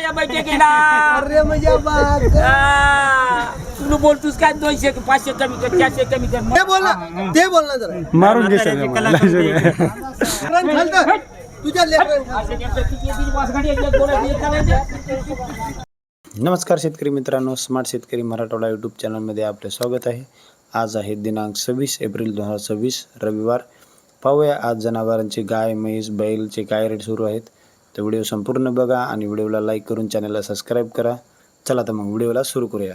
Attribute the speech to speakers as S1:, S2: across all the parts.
S1: या बैठकीला.
S2: अरे म्हणजे बाग.
S1: तू बोलतोस काय 200 500 कमी कर 400 कमी कर.
S2: ते बोल ना जरा
S3: मारून घे सर
S2: तुझ्या लेकरं.
S3: नमस्कार शेतकरी मित्रांनो, स्मार्ट शेतकरी मराठवाडा यूट्यूब चॅनलमध्ये आपले स्वागत आहे. आज आहे दिनांक 26 एप्रिल 2026 रविवार. पाहूया आज जनावरांची गाय, म्हैस, बैलचे काय रेट सुरू आहेत. तर व्हिडिओ संपूर्ण बघा आणि व्हिडिओला लाईक करून चॅनलला सबस्क्राईब करा. चला तर मग व्हिडिओला सुरू करूया.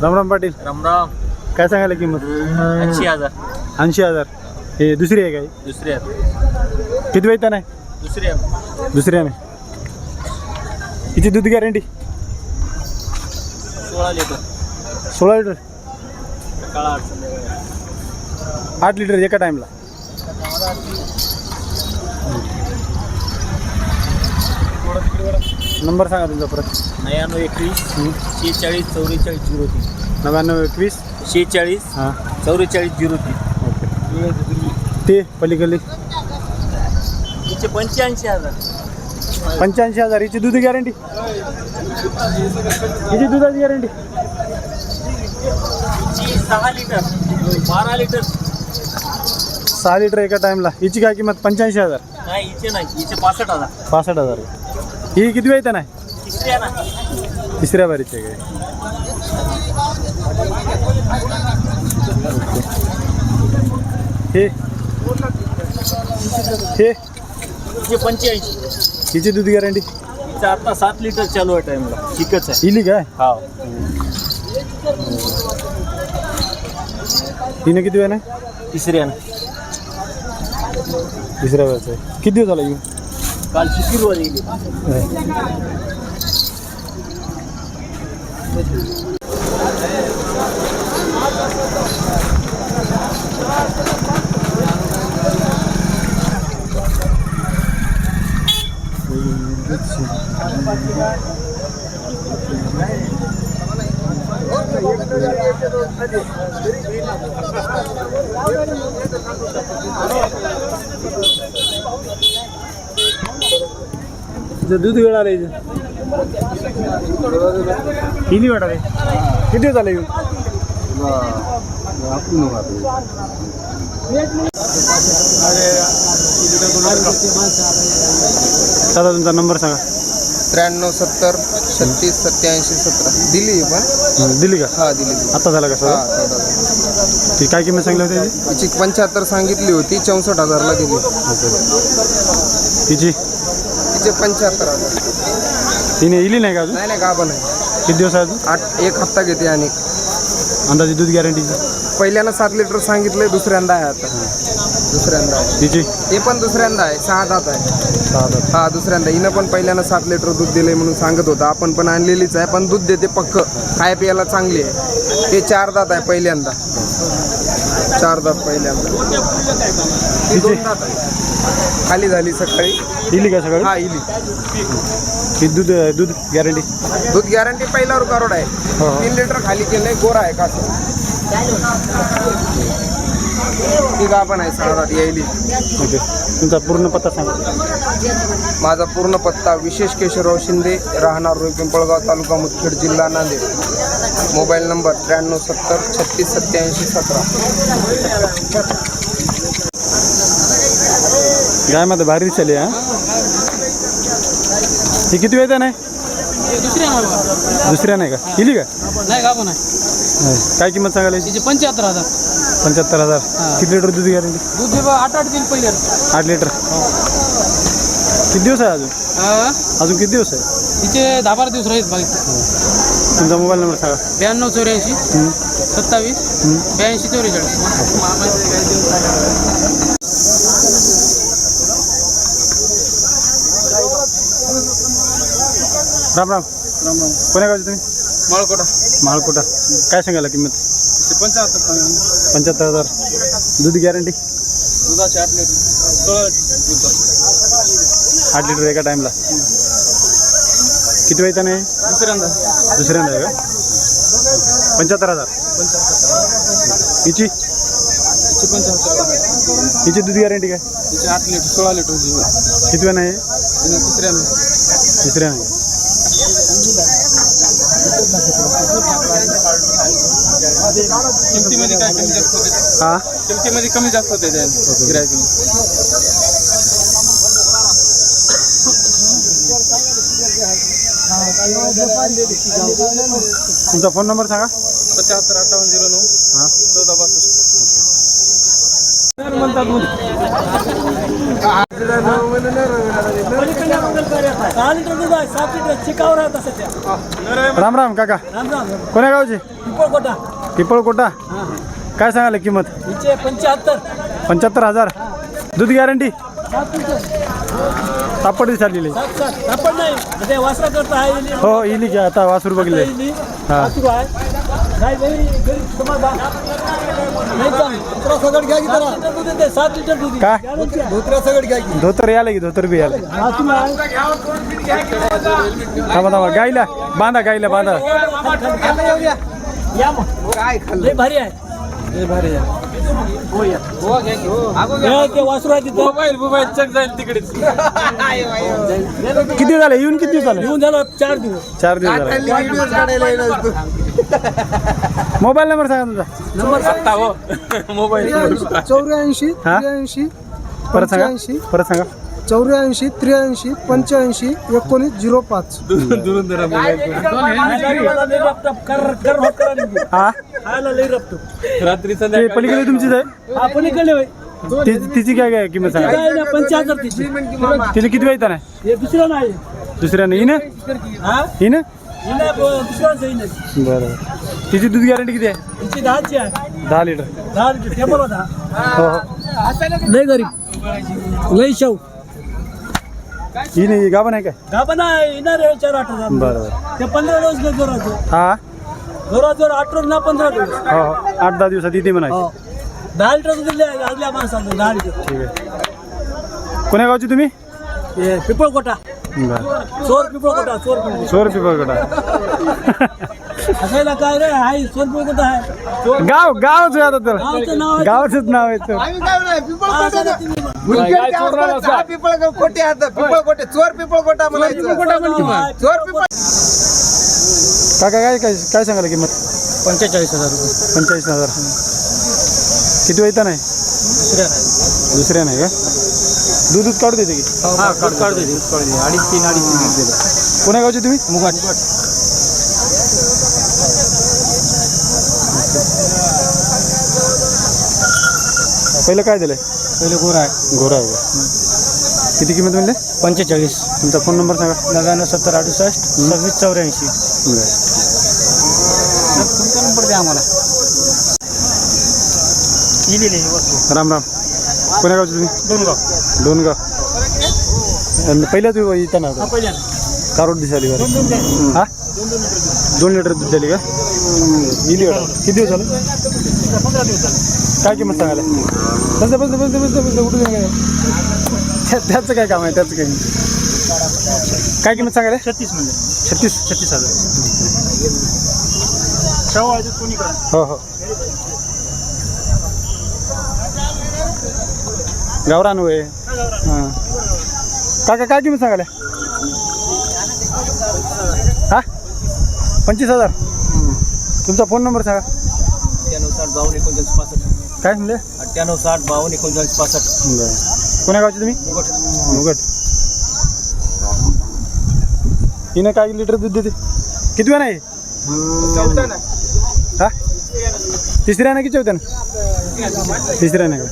S3: राम राम पाटील.
S1: राम राम.
S3: काय सांगायला किंमत?
S1: 80,000.
S3: 80,000. हे दुसरी आहे काय?
S1: दुसरी आहे.
S3: किती वेतन आहे?
S1: दुसरी आहे.
S3: दुसऱ्याने. किती दूध गॅरंटी?
S1: 16 लिटर.
S3: 16 लिटर.
S1: काळा
S3: 8 लिटर एका टाईमला. नंबर सांगा तुमचा परत.
S1: 9921 46 44 03.
S3: 9921
S1: 46
S3: हां
S1: 44 03.
S3: ओके. ते पलीकडे
S1: तिचे 85,000.
S3: 85,000. हिची दूध गॅरंटी? हिची दुधाची गॅरंटी?
S1: 6 litre 12 litre.
S3: 6 लिटर एका टाईमला. हिची काय किंमत? 85,000.
S1: नाही हिचे नाही, हिचे 65,000.
S3: 65,000. ही किती वेळ ना?
S1: तिसरी आहे ना.
S3: तिसऱ्या बारीचे काय? हे हे
S1: हिचे 85.
S3: हिची दूध गॅरंटी?
S1: हिचं आता 7 लिटर चालू आहे टाइमला. ठीकच आहे.
S3: हिली काय?
S1: हा.
S3: हिने किती वेळ नाही?
S1: तिसरी आहे ना.
S3: तिसऱ्या वेळचं आहे. किती दिवस झाला येऊन?
S1: काल शुक्रवारी गेली.
S3: दूध वेळ आलं हिली वेळ आले. किती दिवस झाले येऊन? दादा तुमचा नंबर सांगा.
S2: 93 70 36 87 17. दिली पण
S3: दिली का?
S2: हा दिली.
S3: आता झाला का सर? ती काय किंमत सांगली होती त्याची?
S2: तिची 75 सांगितली होती, 64,000ला दिली.
S3: तिची
S2: तिचे 75,000.
S3: तिने इली नाही का अजून?
S2: नाही गाभा नाही.
S3: किती दिवस आहे अजून?
S2: 1 हप्ता घेते. आणि
S3: अंदाजे दूध गॅरंटीची?
S2: पहिल्यानं 7 लिटर सांगितले, दुसऱ्यांदा आहे आता. दुसऱ्यांदा आहे.
S3: तिची?
S2: हे पण दुसऱ्यांदा आहे. 6 दात आहे.
S3: 6 दात.
S2: हा दुसऱ्यांदा. हिनं पण पहिल्यानं 7 लिटर दूध दिले म्हणून सांगत होता. आपण पण आणलेलीच आहे, पण दूध देते पक्क. खाय प्यायला चांगली आहे. ते 4 दात आहे पहिल्यांदा. 4 दात पहिल्यांदा. ही 2 दात आहे. खाली झाली सकाळी.
S3: इली का सगळं?
S2: हा इली.
S3: ही दूध दूध गॅरंटी?
S2: दूध गॅरंटी पहिला रुकारोड आहे. 3 लिटर खाली केलंय. गोरा आहे का? ती गाभण आहे. 6 दात यायली.
S3: ओके. तुमचा पूर्ण पत्ता सांगा.
S2: माझा पूर्ण पत्ता विशेष केशवराव शिंदे, राहणार रोई पिंपळगाव, तालुका मुदखेड, जिल्हा नांदेड. Mobile number 93 70 36 87 17.
S3: गायमध्ये भारी चालली हा. ही किती वेळ नाही? दुसऱ्या नाही का? इली का?
S1: नाही गाभा नाही.
S3: काय किंमत सांगायला?
S1: तिचे 75,000.
S3: 75,000. किती लिटर दूध गॅरंटी?
S1: दूध 8 दिन पहिले.
S3: 8 लिटर. किती दिवस आहे अजून? अजून किती दिवस आहे?
S1: तिचे 10-12 दिवस राहील बाकी.
S3: तुमचा मोबाईल नंबर सांगा.
S1: 92 84 27 82 44.
S3: राम राम. कोण्या गावचे तुम्ही?
S2: माळकोटा.
S3: माळकोटा. काय सांगायला किंमत? 75,000. दूध गॅरंटी?
S2: दुधाचे 8 लिटर.
S3: 8 लिटर एका टाईमला. किती वेळ नाही?
S2: दुसऱ्यांदा.
S3: दुसऱ्यांदा आहे का? 75,000. हिची? हिची दूध गॅरंटी काय?
S2: तिचे 8 लिटर 16 लिटर.
S3: किती वेळ नाही? तिसऱ्या नाही
S2: किमतीमध्ये काय कमी जास्त होते?
S3: हा
S2: किमतीमध्ये कमी जास्त होते गिरायक.
S3: तुमचा फोन नंबर सांगा.
S2: 755809
S3: हां
S2: 1462 म्हणतात.
S3: राम राम काका, कोण्या गावचे? पिपळकोटा. काय सांगाल किंमत? 75,000. दूध गॅरंटी? तापडी चाललेली. हो इली की आता वासरू बघले. हां काय धोतर यायला की धोतर बी यायला. थांबा थांबा गाईला बांधा, गाईला बांधा.
S1: काय खाल्लं भारी आहे.
S2: भारी आहे. मोबाईल चेक जाईल तिकडेच.
S3: किती झाले येऊन? किती झाले
S1: येऊन झालं 4 दिवस.
S3: 4 दिवस झाले. मोबाईल नंबर सांगा तुमचा.
S1: नंबर
S2: आता हो मोबाईल
S4: 84 83
S3: परत सांगा. परत सांगा.
S4: 84 83 85 19 05.
S2: दुरून जरा मोबाईल
S3: हा
S2: रात्री
S3: ते पलीकडे तुमचीच आहे.
S1: आपण इकडे होय.
S3: तिची काय काय किंमत सांगा.
S1: 75 तिची.
S3: तिला किती वेळ नाही?
S1: हे दुसरं नाही.
S3: दुसऱ्या नाही ना
S1: हा
S3: ही ना.
S1: हिला दुसरं नाही.
S3: बरं. तिची दूध गॅरंटी किती आहे?
S1: तिची 10ची आहे.
S3: 10 लिटर.
S1: 10 लिटर टेबल होता.
S3: हो हो.
S1: लय गरीब लय शाऊ.
S3: ही नाही गाभण आहे काय?
S1: गाभण आहे. येणार 4-8 हजार.
S3: बरं बरं.
S1: ते 15 दिवस जोराचं.
S3: हा
S1: जोराजोर 8 रोज ना 15 दिवस.
S3: हो हो 8-10 दिवसात इथे म्हणायचं.
S1: हो 10 लिटर दिले आजल्या माणसाला 10 लिटर.
S3: ठीक आहे. कोण्या गावची तुम्ही?
S1: हे पिपळकोटा.
S3: बरं.
S1: चोर पिपळकोटा. चोर पिपळकोटा.
S3: 100 रुपये पकडा.
S1: असायला काय रे आहे. चोर पिपळकोटा आहे.
S3: गाव गावच आहे आता तर.
S1: गावचं नाव आहे.
S3: गावाचंच नाव आहे तर.
S1: हा, असं नाही तुम्ही.
S2: पिपळकोटे पिपळकोटे चोर पिपळकोटा म्हणायचं. चोर पिपळ.
S3: काका काय काय काय सांगाल किंमत?
S1: 45,000 रुपये.
S3: 45,000. किती वेळा नाही? दुसऱ्या नाही का? दूध काढू देते की?
S1: हा काढ दे. 2.5-3
S3: कोण्या गावचे तुम्ही?
S1: मुगाट.
S3: पहिलं काय दिलंय?
S1: पहिले गोरा आहे.
S3: घोडा आहे का? किती किंमत म्हणले?
S1: 45.
S3: तुमचा फोन नंबर सांगा.
S1: 99 70 68 26 84. तुमचा नंबर द्या आम्हाला.
S3: राम राम. कोण्या गावचे तुम्ही? डोनगाव. आणि पहिल्या तुम्ही इथं ना कारोड दिसाली बरं. हा 2 लिटर दूध झाली का? इली वाटतं. किती दिवस झालं?
S1: 15 दिवस झाले.
S3: काय किंमत सांगायला? बस बस बस बस बस उठून काय त्याचं काय काम आहे? त्याचं काय काय किंमत सांगायला?
S1: 36 म्हणजे
S3: 36,000.
S1: कोणी करा.
S3: हो हो. गावरान होय. हां काका काय किंमत सांगायला? हा 25,000. तुमचा फोन नंबर सांगा.
S1: 98 60 52 59 65.
S3: काय म्हणले?
S1: 98 60 52 59 65.
S3: बरं. कोण्या गावचे तुम्ही? मुगट. हिनं काय लिटर दूध देते? किती वेळा नाही? हा तिसऱ्या ना की चौथ्यानं? तिसऱ्या नाही का?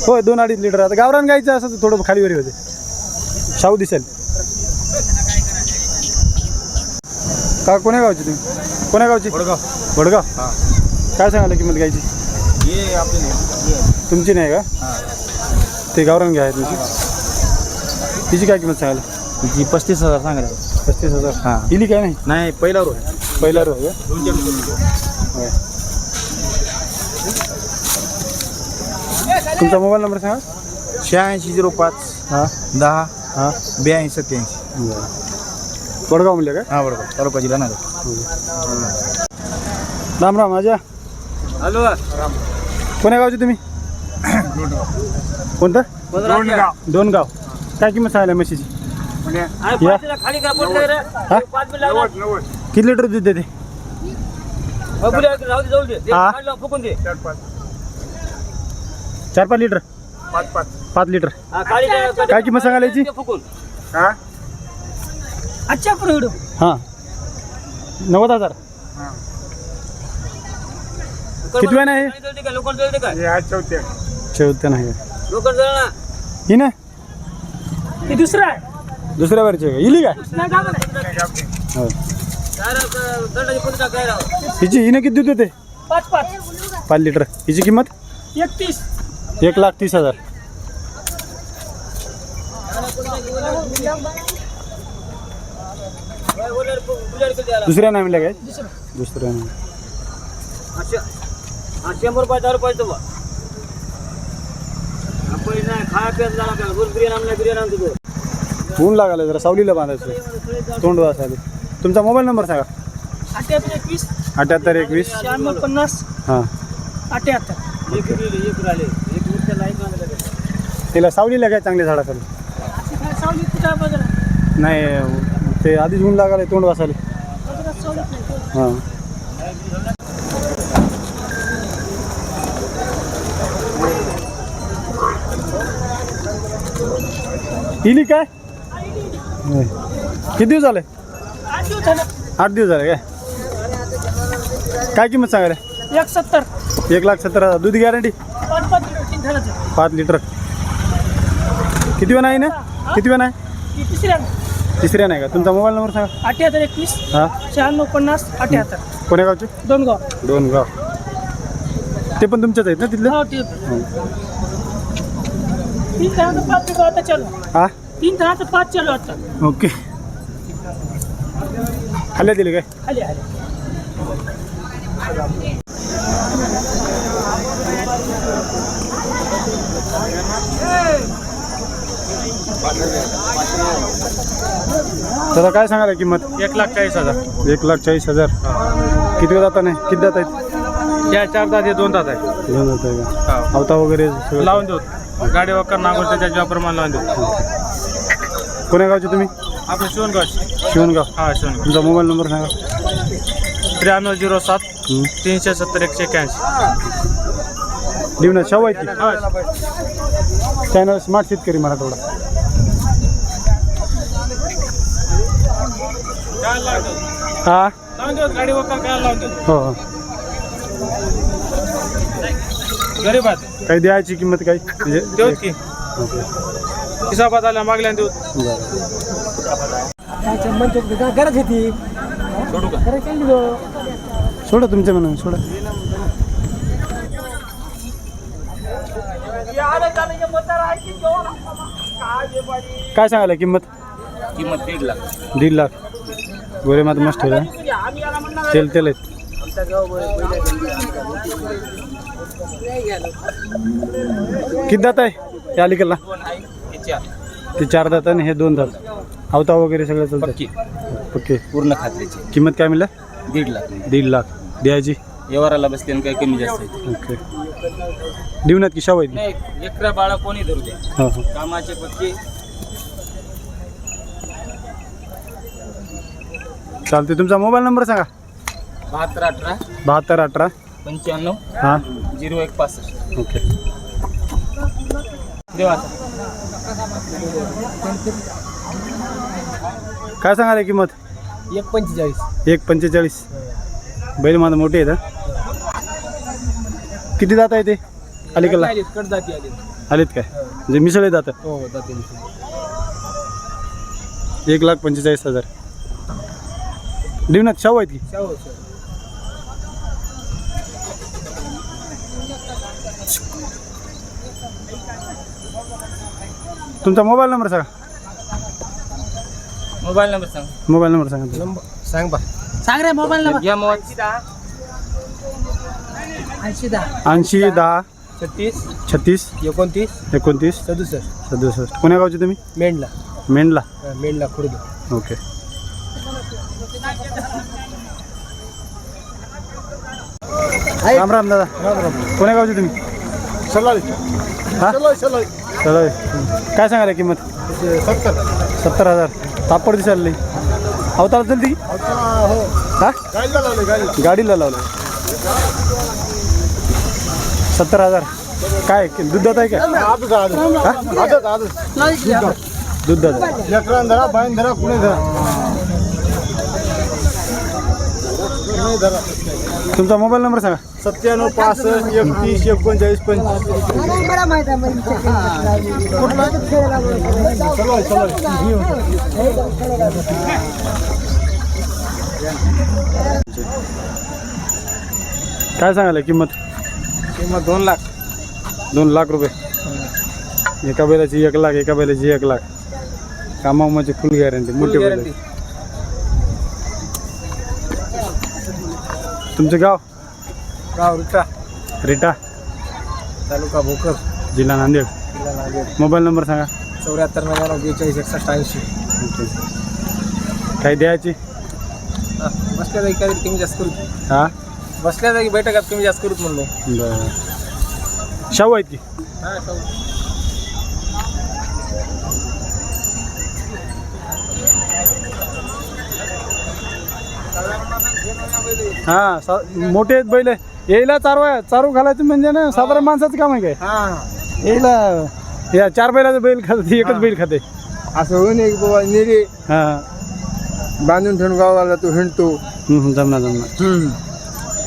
S3: हो 2-2.5 लिटर. आता गावरान गायचं असं थोडं खाली वरी होते. शाहू दिसेल का? कोण्या गावची तुम्ही? कोण्या गावची? वडगाव. काय सांगायला किंमत गायची? तुमची नाही का? ते गावरान गाय आहे तुमची. तिची काय किंमत सांगायला?
S1: तिची 35,000 सांगायला.
S3: 35,000.
S1: हां.
S3: इली काय नाही?
S1: नाही पहिला रो.
S3: पहिला रो का? तुमचा मोबाईल नंबर सांगा.
S2: 86 05
S3: हां
S2: 10
S3: हां
S2: 82 87.
S3: वडगाव म्हणले का?
S2: हा बरोबर. तालुका जिल्हा नांदेड.
S3: राम राम माझ्या.
S2: हॅलो.
S3: कोण्या गावचे तुम्ही? कोणतं? डोनगाव. काय किंमत सांगायला म्हशीची
S1: आणि
S3: या.
S1: पाचला खाली का पडलं रे?
S3: हा?
S1: 5 मिनिट लागणार.
S3: किती लिटर दूध देते
S1: बघूया, राहू दे, जाऊ दे. दे,
S3: हा?
S1: काढलं, फुकून दे.
S3: 4-5 लिटर 5 लिटर
S1: हा, खाली का-
S3: काय किंमत सांगायला याची?
S1: दे फुकून.
S4: अच्छा प्रोडो
S3: हां 90,000 किती वेळ आहे?
S1: लोकल जळते का? लोकल जळते का?
S3: चौथ्या नाही
S1: लोकल जळणार.
S3: ही ना
S4: हे दुसरा आहे
S3: दुसऱ्या वरची आहे का? इली काय
S4: नाही गाव नाही.
S3: हो
S1: काय राव, दंडाची पुस्तक काय राव?
S3: हिची हिने किती दूध देते
S4: 5
S3: लिटर हिची किंमत
S4: 31
S3: 1,30,000
S1: काय बोलणार, बुलेट किती आला?
S3: दुसऱ्या नाही म्हणल्या काय दुसऱ्या नाही
S1: अच्छा. हा, 100 रुपये 10 रुपये तो बा. आपण नाही खाया प्यायला जाणार का? रोज बिर्याणी आणतो तो.
S3: ऊन लागायला जरा सावलीला बांधायचं तोंड वाचायला तुमचा मोबाईल नंबर सांगा
S4: 78
S3: 78 21
S4: 96 50
S3: हां
S4: 78
S1: एक उरले, एक उरले. एक उरच्या नाही का आणलं का?
S3: तिला सावलीला काय चांगल्या झाडाखाली
S4: काय सावली कुठं बाजारात
S3: नाही ते आधीच ऊन लागायला तोंड वाचायला
S4: बाजारात सावलीत नाही
S3: हां इली काय होय. किती दिवस झाले
S4: 8 दिवस झालं
S3: 8 दिवस झाले काय काय किंमत सांगायला
S4: 170
S3: 1,70,000 दूध गॅरंटी
S4: 5 लिटर 3 झालं
S3: 5 लिटर किती वेळ नाही ना किती वेळ नाही
S4: ही तिसऱ्या
S3: तिसऱ्या नाही का तुमचा मोबाईल नंबर सांगा
S4: 78 21
S3: हां
S4: 96 50 78
S3: कोण्या गावचे
S4: दोन गाव
S3: दोन गाव ते पण तुमच्याच आहेत ना तिथले
S4: हो ते 3 जणांचं 5 गाव आता चालू
S3: हां
S4: 3 जणांचं 5 चालू आता
S3: ओके खाल्ल्या दिले काय
S4: खाली आले
S3: दादा काय सांगायला किंमत
S5: 1,40,000
S3: 1,40,000 किती वेळ जाता नाही किती जात आहेत
S5: या 4 दात हे 2 दात आहे
S3: दोन जात आहे का अवता वगैरे सगळं
S5: लावून देऊ गाडी वकर नागोर त्याच्या ज्याप्रमाणे लावून देऊ
S3: कोण्या गावचे तुम्ही
S5: आपलं शिवणगाव
S3: शिवणगाव
S5: हा शिवणगाव
S3: तुमचा मोबाईल नंबर सांगा
S5: 9307 370 181
S3: लिवणार शाहू आहेत की चॅनल स्मार्ट शेतकरी मराठवाडा हा
S5: लावून देऊ गाडी वकर काय लावून देऊ
S3: हो हो
S5: गरीब आहे
S3: काही द्यायची किंमत काही म्हणजे
S5: देऊच की हिसाबात आल्या मागल्या देऊ
S4: गरज होती
S5: सोडू का
S4: गरज केली गो
S3: सोडा तुमच्या म्हणून सोडा काय सांगायला किंमत
S1: किंमत 1.5 लाख.
S3: 1.5 लाख गोरे मात मस्त ठेवला तेल तेल आहेत किती दात आहे या अलीकडला ते 4 दात आणि हे 2 दात अवता वगैरे सगळं चालतं ओके
S1: पूर्ण खात्रीची
S3: किंमत काय मिळालं
S1: 1.5 लाख.
S3: 1.5 लाख द्यायची
S1: व्यवहाराला बसते काही कमी जास्त आहे.
S3: ओके देवनात की शाव आहेत
S1: नाही, एकरा बाळा कोणी धरू द्या.
S3: हो हो
S1: कामाचे पक्के
S3: चालते तुमचा मोबाईल नंबर सांगा
S1: 72
S3: 72 18
S1: 95
S3: हां
S1: 01 65.
S3: ओके
S1: देवाचा
S3: काय सांगायला किंमत
S1: 1.45.
S3: 1.45 बैल माझं मोठे आहेत हा? किती दात आहे ते अलीकडला
S1: कडदाती आली.
S3: आलेत काय म्हणजे मिसळे दात
S1: हो दाती.
S3: 1,45,000 देवनाथ शाहू आहेत की तुमचा मोबाईल नंबर सांगा
S1: मोबाईल नंबर सांग.
S3: मोबाईल नंबर सांगा
S1: सांग बा.
S4: सांग रे मोबाईल नंबर
S1: घ्या मोबाईल.
S4: 80 10
S3: 80 10
S1: 36
S3: 36
S1: 29
S3: 29
S1: 67.
S3: 67 कोण्या गावचे तुम्ही
S1: मेंढला
S3: मेंढला
S1: खुर्द.
S3: ओके राम राम दादा कोण्या गावचे तुम्ही
S2: सल्लाली
S3: हा
S2: सल्लाली
S3: चला काय सांगायला किंमत 70,000 तापड दिसायला नाही अवतार चलती हा गाडीला लावलं 70,000 काय दुधात आहे का दुधात
S2: धरा बाईन धरा कुणी धरा
S3: तुमचा मोबाईल नंबर सांगा
S2: 97 65 31 39
S3: काय सांगायला किंमत
S2: 2 लाख
S3: 2 लाख रुपये एका बैलाची 1 लाख एका बैलाची 1 लाख कामाची फुल गॅरंटी मोठी गॅरंटी तुमचं गाव रिटा
S2: तालुका भोकर
S3: जिल्हा नांदेड मोबाईल नंबर सांगा
S2: 74 99 42 61 80
S3: काय द्यायची
S2: बसल्या जागी काही कमी जास्त करू
S3: हा
S2: बसल्या जागी बैठकात कमी जास्त करूच म्हणलो
S3: बरं शाहू आहेत की हा मोठे आहेत बैल यायला चारू घालायचं म्हणजे ना साधारण माणसाचं काम आहे काय यायला या 4 बैलाचं बैल खाते एकच बैल खाते
S2: असं होऊन एक बाबा नेरे
S3: हा
S2: बांधून ठेवून गावाला तो हिंडतो
S3: जमना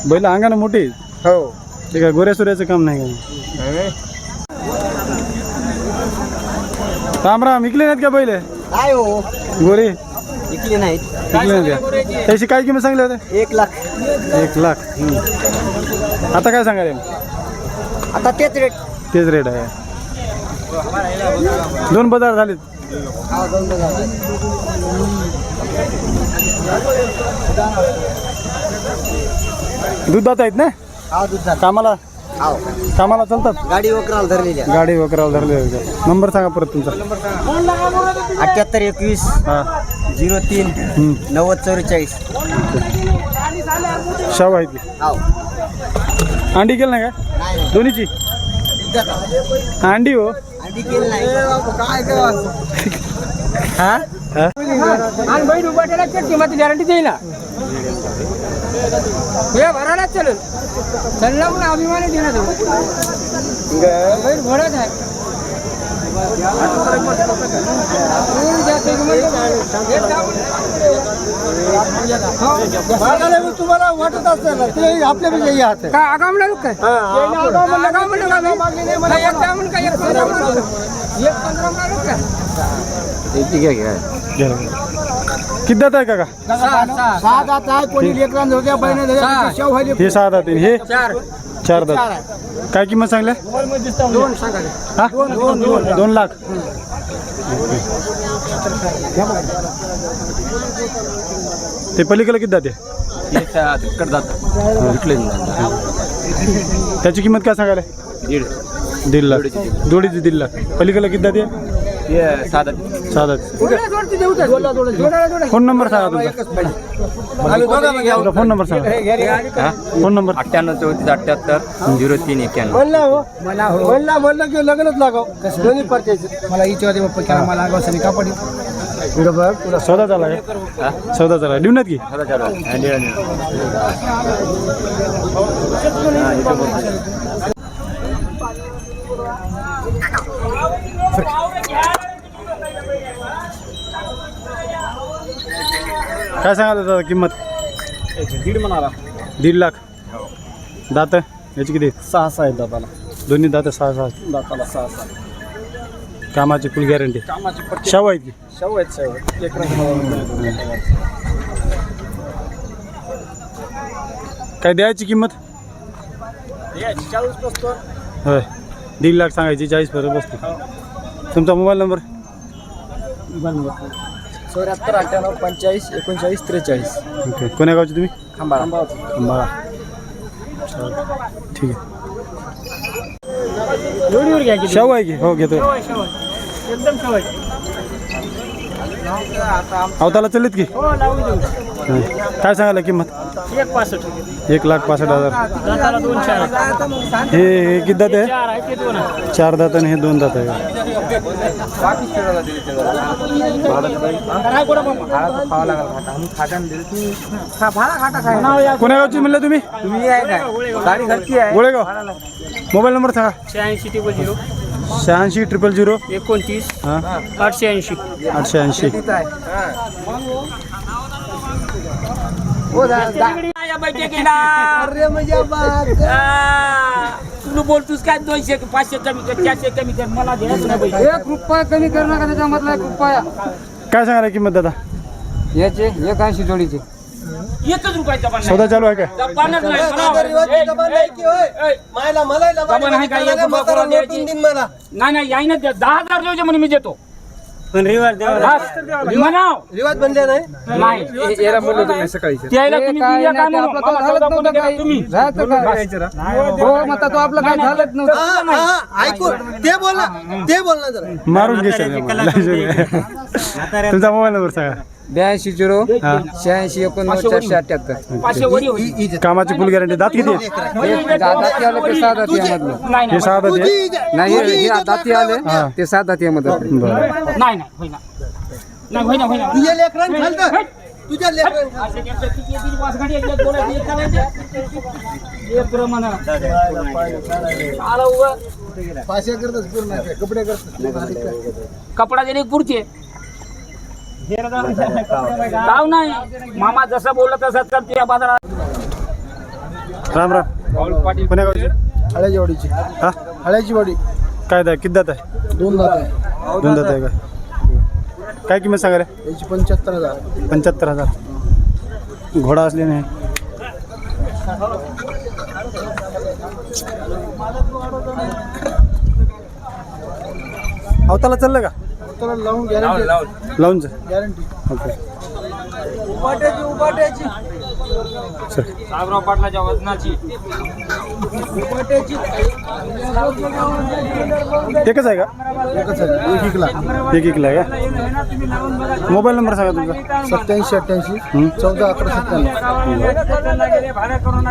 S3: बैल अंगानं मोठे आहेत.
S2: हो
S3: ते काय गोऱ्या सोऱ्याचं काम नाही काय राम इकले नाहीत का बैल
S2: काय हो
S3: गोरे
S2: इकले नाहीत
S3: इकले नाहीत का त्याची काय किंमत सांगली होते
S2: 1 लाख
S3: 1 लाख आता काय सांगायला
S2: आता तेच रेट
S3: तेच रेट आहे 2 बाजार झालेत दुधात आहेत ना कामाला चालतात
S2: गाडी वकराला धरलेली
S3: गाडी वगैरे धरले नंबर सांगा परत तुमचा
S2: 78 21
S3: हा
S2: 03 90 44
S3: शाव आहेत की अंडी केलं नाही का दोन्हीची अंडी हो
S2: हा
S1: आणि बैल उभा ठेवला तर किंमत गॅरंटी देईल हे भरायलाच चालेल चालला पण अभिमानी देणार बैल भरत आहे
S2: तुम्हाला वाटत असेल ते आपल्या
S1: काय आगाम लागू काय आगाम
S3: किती दात आहे का हे 6 दात हे 4 दात काय किंमत सांगल्या 2 लाख ते पलीकडे किती जाते त्याची किंमत काय सांगायला 1.5 लाख जोडीची 1.5 लाख पलीकडे किती जाते 7 फोन नंबर सांगा तुमचा फोन नंबर सांगा फोन नंबर
S6: 98 78 03 91
S2: म्हणलं की लग्नच लागाव दोन्ही परत्याचे मला इच्छा बाप्पा मला आगाव कापडी
S3: सौदा चाला काय सौदा चाला लिहून की काय सांगाल दादा किंमत 1.5 लाख दात याची किती
S2: 6 आहेत दादाला
S3: दोन्ही दात 6
S2: दाताला 6
S3: कामाची फुल गॅरंटी शाव आहेत की
S2: शेव आहेत एक
S3: काय द्यायची किंमत
S2: 40 बसतो
S3: होय 1.5 लाख सांगायची 40 पर्यंत बसते तुमचा मोबाईल नंबर
S2: 74 98 45 39 43
S3: ओके कोण्या गावचे तुम्ही
S2: खांबाळा
S3: अंबाळा ठीक आहे
S1: जोडीवर घ्या की
S3: शाव आहे की हो घेतो
S1: एकदम सवय
S3: अवताला चाललीत की
S4: हो लावून देऊ
S3: हं. काय सांगायला किंमत
S4: 1.65
S3: 1,65,000.
S4: दाताला 2 4
S3: हे किती दात आहे?
S4: 4 आहे ते 2 आहे
S3: 4 दात आणि हे 2 दात आहे. कोण्या गावची म्हणलं तुम्ही? गोळेगाव. मोबाईल नंबर सांगा.
S4: 86 00
S3: 86 000
S4: 29
S3: हां
S4: 880
S3: 880.
S1: या बैठकीला तू बोलतोस काय 200 500 कमी कर 400 कमी कर मला द्यायचं नाही पैसे.
S2: रुपया कमी करू नका त्याच्या मधला 1 रुपया
S3: काय सांगायला किंमत दादा?
S2: याचे 81 जोडीचे.
S1: 1 रुपयाचा पण
S3: सौदा चालू आहे काय?
S1: नाही जपानच नाही नाही नाही याय ना 10,000 द्यायचे म्हणून मी देतो
S4: पण रिवाज
S1: म्हणाव
S2: रिवाज बनले नाही
S1: नाही
S2: याला म्हणलं तुम्ही सकाळी
S1: त्याला तुम्ही दिल्या काय म्हणून? मामा सौदा कोणी केला? तुम्ही
S2: हो मग तो आपलं काय झालंच नव्हतं. ऐकू ते बोल ना जरा.
S3: मारून घे सर. तुमचा मोबाईल नंबर सांगा.
S2: 82 0 86 89 478.
S1: 500 वरी होती
S3: कामाची फुल गॅरंटी. दात किती आहे?
S2: दाती आलं ते 6 दाती यामधलं.
S1: नाही
S3: हे 6 दात आहे.
S2: नाही हे दाती आले ते 7 दाती यामधलं.
S3: बरं.
S1: नाही होईना नाही होईना
S2: तुझ्या लेकरांनी खाल्लं तुझ्या लेकरांनी
S1: कपडा देणे पुढचे गाव नाही मामा जसं बोललं तसंच करते या बाजारात.
S3: राम राम. कोण्या गावची?
S2: हळ्याची वाडीची
S3: हा
S2: हळ्याची वाडी
S3: काय दात किती दात आहे?
S2: 2 दात आहे.
S3: 2 दात आहे का? काय किंमत सांगा रे?
S2: याची 75,000.
S3: 75,000. घोडा असले नाही. अवताला चाललं का?
S2: त्याला लावून गॅरंटी
S3: लावून
S2: गॅरंटी.
S3: ओके
S2: उपाट्याची
S3: सर.
S1: साबराव पाटलाच्या वजनाची
S3: एकच आहे का?
S2: एकच आहे. 1 लाख.
S3: एक आहे का? मोबाईल नंबर सांगा तुमचा.
S2: 87 88 14 11 97.
S1: भाडं करून